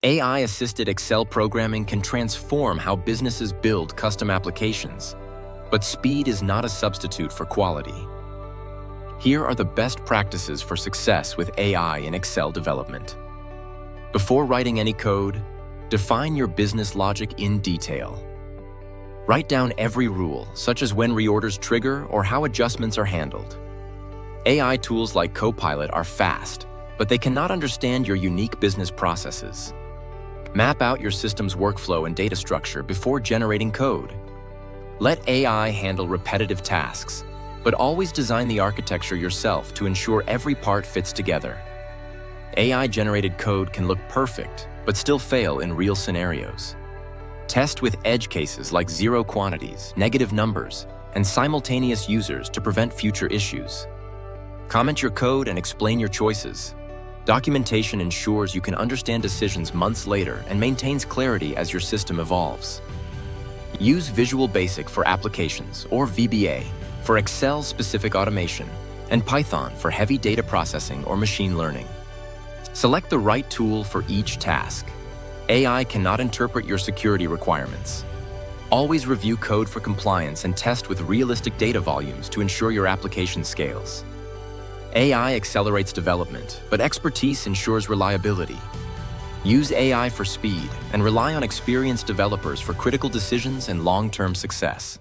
AI-assisted Excel programming can transform how businesses build custom applications, but speed is not a substitute for quality. Here are the best practices for success with AI in Excel development. Before writing any code, define your business logic in detail. Write down every rule, such as when reorders trigger or how adjustments are handled. AI tools like Copilot are fast, but they cannot understand your unique business processes. Map out your system's workflow and data structure before generating code. Let AI handle repetitive tasks, but always design the architecture yourself to ensure every part fits together. AI-generated code can look perfect, but still fail in real scenarios. Test with edge cases like zero quantities, negative numbers, and simultaneous users to prevent future issues. Comment your code and explain your choices. Documentation ensures you can understand decisions months later and maintains clarity as your system evolves. Use Visual Basic for applications, or VBA, for Excel-specific automation, and Python for heavy data processing or machine learning. Select the right tool for each task. AI cannot interpret your security requirements. Always review code for compliance and test with realistic data volumes to ensure your application scales. AI accelerates development, but expertise ensures reliability. Use AI for speed and rely on experienced developers for critical decisions and long-term success.